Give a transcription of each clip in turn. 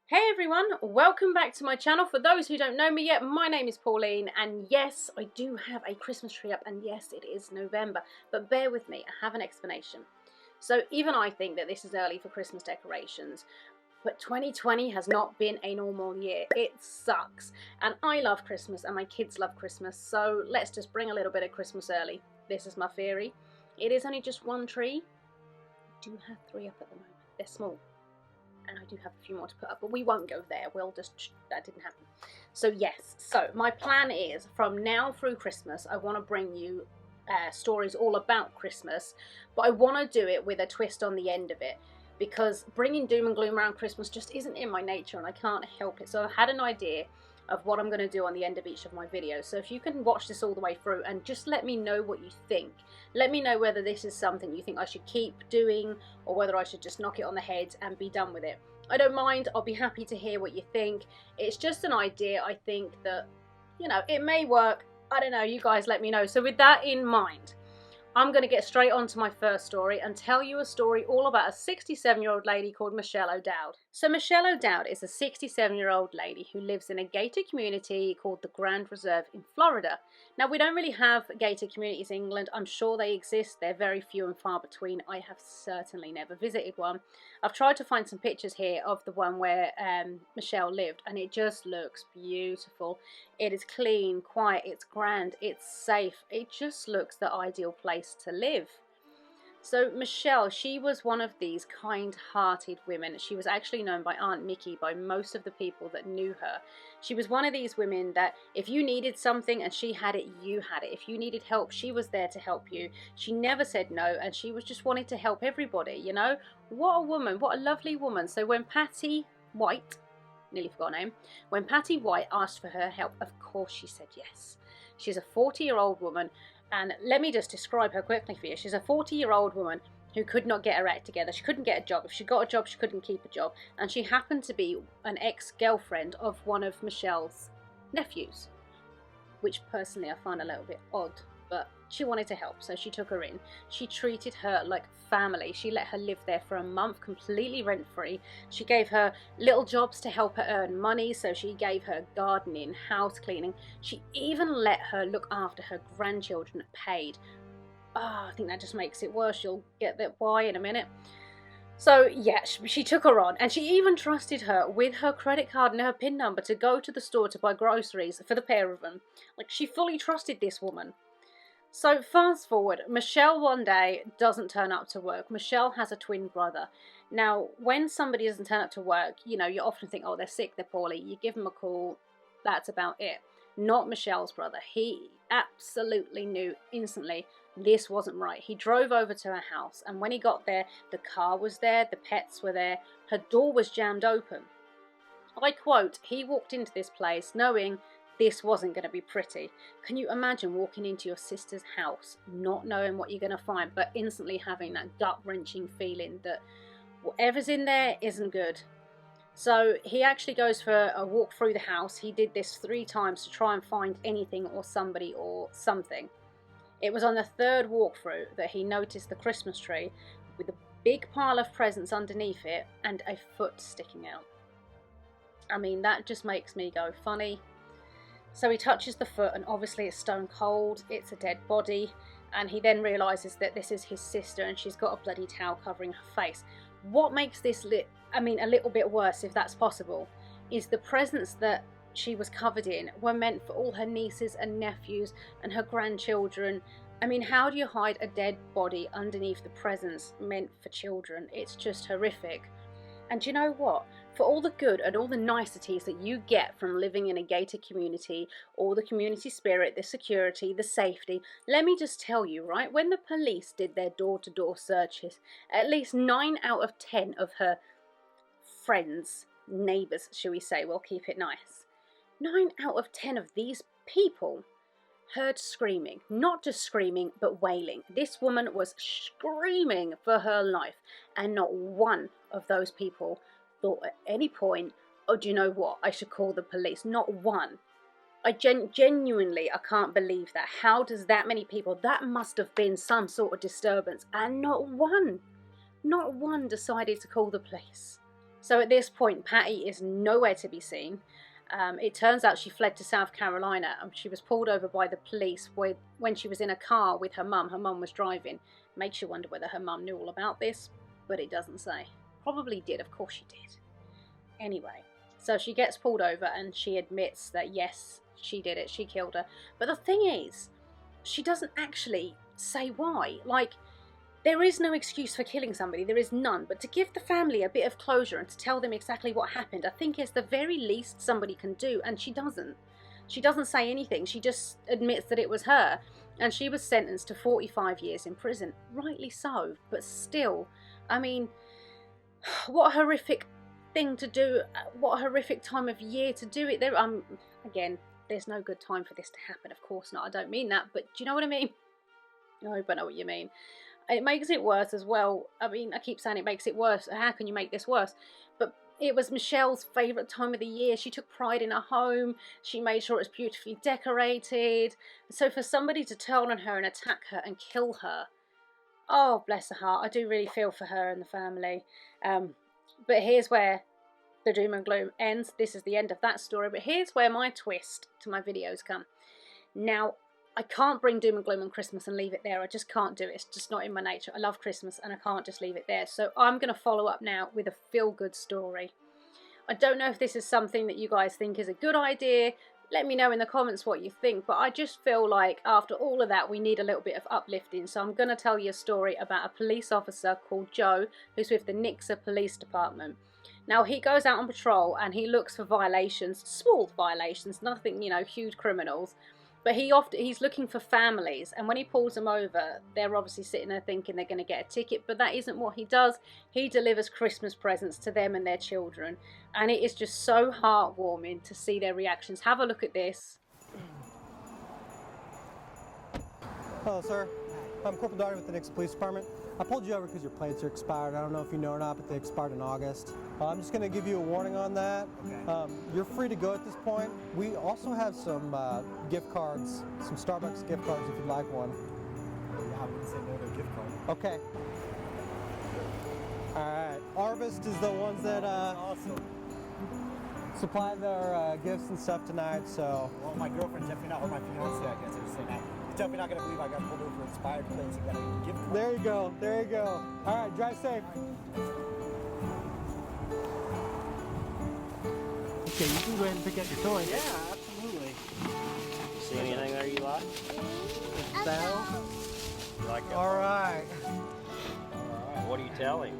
Hey everyone, welcome back to my channel. For those who don't know me yet, my name is Pauline, and yes, I do have a Christmas tree up, and yes, it is November, but bear with me, I have an explanation. So even I think that this is early for Christmas decorations, but 2020 has not been a normal year. It sucks, and I love Christmas, and my kids love Christmas, so let's just bring a little bit of Christmas early. This is my theory. It is only just one tree. I do have 3 up at the moment. They're small. And I do have a few more to put up, but we won't go there. We'll just, that didn't happen. So yes, so my plan is from now through Christmas, I want to bring you stories all about Christmas, but I want to do it with a twist on the end of it, because bringing doom and gloom around Christmas just isn't in my nature, and I can't help it. So I had an idea of what I'm going to do on the end of each of my videos. So if you can watch this all the way through and just let me know what you think. Let me know whether this is something you think I should keep doing or whether I should just knock it on the head and be done with it. I don't mind. I'll be happy to hear what you think. It's just an idea. I think that, you know, it may work. I don't know. You guys let me know. So with that in mind, I'm going to get straight on to my first story and tell you a story all about a 67-year-old lady called Michelle O'Dowd. So Michelle O'Dowd is a 67-year-old lady who lives in a gated community called the Grand Reserve in Florida. Now, we don't really have gated communities in England. I'm sure they exist. They're very few and far between. I have certainly never visited one. I've tried to find some pictures here of the one where Michelle lived, and it just looks beautiful. It is clean, quiet, it's grand, it's safe. It just looks the ideal place to live. So Michelle, she was one of these kind-hearted women. She was actually known by Aunt Mickey by most of the people that knew her. She was one of these women that if you needed something and she had it, you had it. If you needed help, she was there to help you. She never said no, and she was just wanting to help everybody, you know? What a woman, what a lovely woman. So when Patty White, nearly forgot her name, when Patty White asked for her help, of course she said yes. She's a 40-year-old woman. And let me just describe her quickly for you. She's a 40-year-old woman who could not get her act together. She couldn't get a job. If she got a job, she couldn't keep a job. And she happened to be an ex-girlfriend of one of Michelle's nephews, which personally I find a little bit odd. But she wanted to help, so she took her in. She treated her like family. She let her live there for a month completely rent-free. She gave her little jobs to help her earn money, so she gave her gardening, house cleaning. She even let her look after her grandchildren paid. I think that just makes it worse. You'll get that why in a minute. So yeah, she took her on, and she even trusted her with her credit card and her PIN number to go to the store to buy groceries for the pair of them. Like, she fully trusted this woman. So fast forward, Michelle one day doesn't turn up to work. Michelle has a twin brother. Now, when somebody doesn't turn up to work, you know, you often think, oh, they're sick, they're poorly. You give them a call, that's about it. Not Michelle's brother. He absolutely knew instantly this wasn't right. He drove over to her house, and when he got there, the car was there, the pets were there, her door was jammed open. I quote, he walked into this place knowing this wasn't going to be pretty. Can you imagine walking into your sister's house, not knowing what you're going to find, but instantly having that gut-wrenching feeling that whatever's in there isn't good? So he actually goes for a walk through the house. He did this 3 times to try and find anything or somebody or something. It was on the 3rd walkthrough that he noticed the Christmas tree with a big pile of presents underneath it and a foot sticking out. I mean, that just makes me go funny. So he touches the foot, and obviously it's stone cold, it's a dead body, and he then realises that this is his sister and she's got a bloody towel covering her face. What makes this a little bit worse, if that's possible, is the presents that she was covered in were meant for all her nieces and nephews and her grandchildren. I mean, how do you hide a dead body underneath the presents meant for children? It's just horrific. And you know what? For all the good and all the niceties that you get from living in a gated community, all the community spirit, the security, the safety, let me just tell you, right, when the police did their door-to-door searches, at least 9 out of 10 of her friends, neighbours, shall we say, we'll keep it nice, 9 out of 10 of these people heard screaming. Not just screaming, but wailing. This woman was screaming for her life, and not one of those people thought at any point, oh, do you know what, I should call the police. Not one. I genuinely, I can't believe that. How does that many people, that must have been some sort of disturbance, and not one. Not one decided to call the police. So at this point, Patty is nowhere to be seen. It turns out she fled to South Carolina. She was pulled over by the police when she was in a car with her mum. Her mum was driving. Makes you wonder whether her mum knew all about this, but it doesn't say. Probably did, of course she did. Anyway, so she gets pulled over and she admits that yes, she did it, she killed her. But the thing is, she doesn't actually say why. Like, there is no excuse for killing somebody, there is none, but to give the family a bit of closure and to tell them exactly what happened, I think is the very least somebody can do, and she doesn't. She doesn't say anything, she just admits that it was her, and she was sentenced to 45 years in prison. Rightly so, but still, I mean, what a horrific thing to do, what a horrific time of year to do it. Again, there's no good time for this to happen, of course not, I don't mean that, but do you know what I mean? I hope I know what you mean. It makes it worse as well. I mean, I keep saying it makes it worse. How can you make this worse? But it was Michelle's favourite time of the year. She took pride in her home. She made sure it was beautifully decorated. So for somebody to turn on her and attack her and kill her, oh, bless her heart. I do really feel for her and the family. But here's where the doom and gloom ends. This is the end of that story. But here's where my twist to my videos come. Now, I can't bring doom and gloom on Christmas and leave it there. I just can't do it. It's just not in my nature. I love Christmas and I can't just leave it there. So I'm going to follow up now with a feel-good story. I don't know if this is something that you guys think is a good idea. Let me know in the comments what you think. But I just feel like after all of that, we need a little bit of uplifting. So I'm going to tell you a story about a police officer called Joe, who's with the Nixa Police Department. Now, he goes out on patrol and he looks for violations, small violations, nothing, you know, huge criminals. But he's looking for families, and when he pulls them over, they're obviously sitting there thinking they're going to get a ticket, but that isn't what he does. He delivers Christmas presents to them and their children, and it is just so heartwarming to see their reactions. Have a look at this. Hello, sir. I'm Corporal Daugherty with the Nixa Police Department. I pulled you over because your plates are expired. I don't know if you know or not, but they expired in August. I'm just going to give you a warning on that. Okay. You're free to go at this point. We also have some gift cards, some Starbucks gift cards if you'd like one. Yeah, I wouldn't say no to a gift card. Okay. All right. Harvest is the ones that Awesome. supplied their gifts and stuff tonight, so. Well, my girlfriend's definitely not with my fiance, I guess I just say that. You're definitely not going to believe I got pulled over for expired plates. You got a gift card. There you go. There you go. All right. Drive safe. Okay, you can go ahead and pick up your toys. Yeah, absolutely. See anything there you like? Saddle. You like that? All right. All right. What do you tell him?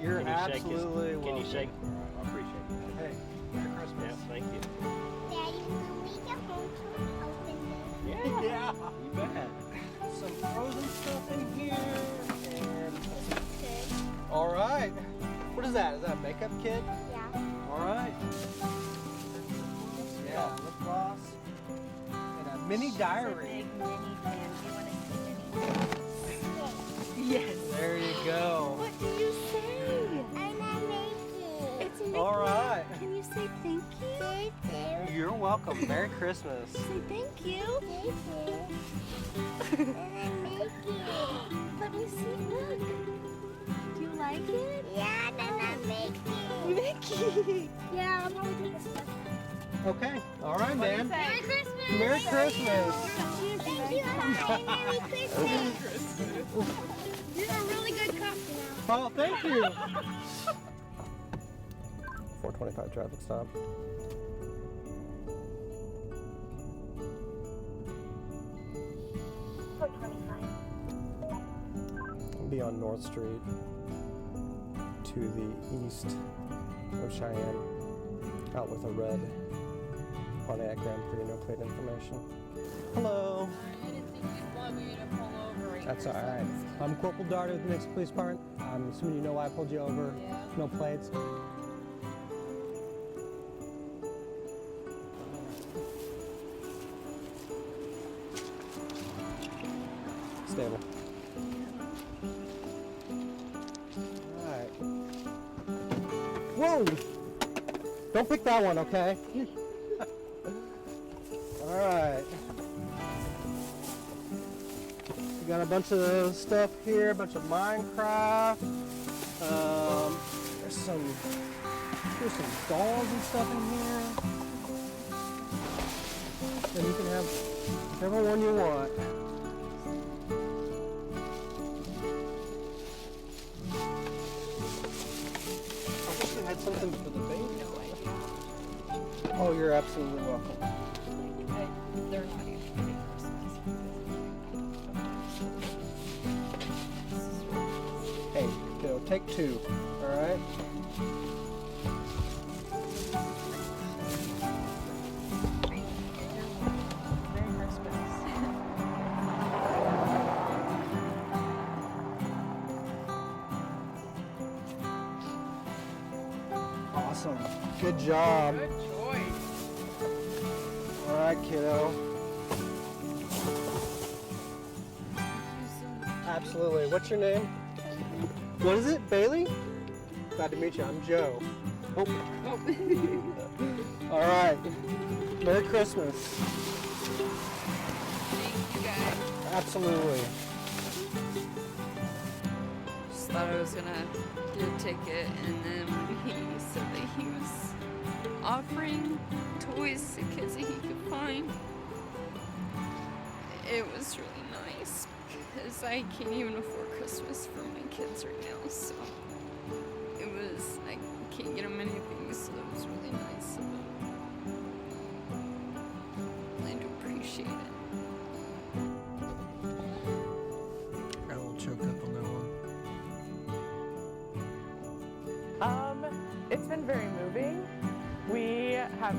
You're Can you shake his? absolutely Can you welcome. shake? I appreciate it. Hey, Merry Christmas. Yeah, thank you. Daddy, when we get home, can we open this? Yeah. You bet. Some frozen stuff in here. And Okay. all right. What is that? Is that a makeup kit? Yeah. All right. Yeah, lip gloss. And a mini diary. Yes. There you go. What do you say? I'm not making. It's a Mickey. All right. Can you say thank you? Thank you. You're welcome. Merry Christmas. Say thank you. Thank you. And I'm making. Let me see. Look. Do you like it? Yeah, then I'm making. Mickey. Yeah, I'm probably doing this stuff. Okay. All right, man. Merry Christmas. Merry Christmas. Thank you. Merry Christmas. You're a really good cop now. Oh, thank you. 425 traffic stop. Be on North Street to the east of Cheyenne, out with a red Pontiac Grand Prix, no plate information. Hello. I didn't think you'd want me to pull over right That's here. all right. I'm Corporal Daugherty with the Nixa Police Department. I'm assuming you know why I pulled you over. Yeah. No plates. Stable. All right. Whoa! Don't pick that one, okay? All right. You got a bunch of stuff here, a bunch of Minecraft. There's some dolls and stuff in here. And you can have whichever one you want. I wish they had something for the baby. Oh, you're absolutely welcome. They're not even getting Christmas. Hey, kiddo, take 2, all right? Merry Christmas. Awesome. Good job. Good choice. All right, kiddo. Absolutely. What's your name? What is it? Bailey? Glad to meet you. I'm Joe. Oh. All right. Merry Christmas. Thank you guys. Absolutely. Just thought I was gonna get a ticket, and then when he said that he was offering toys to kids that he could find, it was really nice because I can't even afford Christmas for my kids right now, so it was, I can't get them anything, so it was really nice of him. I do appreciate it. Got a little choked up on that one. It's been very moving. We have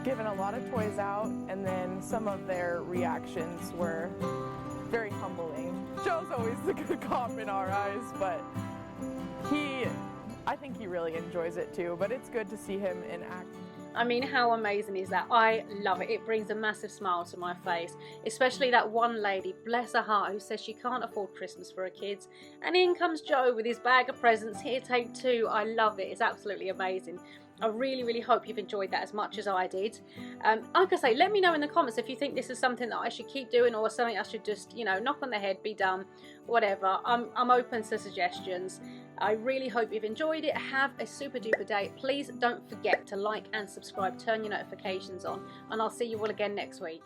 given a lot of toys out, and then some of their reactions were very humbling. Joe's always the good cop in our eyes, but I think he really enjoys it too, but it's good to see him in action. I mean, how amazing is that? I love it. It brings a massive smile to my face, especially that one lady, bless her heart, who says she can't afford Christmas for her kids. And in comes Joe with his bag of presents. Here, take 2. I love it. It's absolutely amazing. I really, really hope you've enjoyed that as much as I did. Like I say, let me know in the comments if you think this is something that I should keep doing or something I should just, you know, knock on the head, be done, whatever. I'm open to suggestions. I really hope you've enjoyed it. Have a super duper day. Please don't forget to like and subscribe, turn your notifications on, and I'll see you all again next week.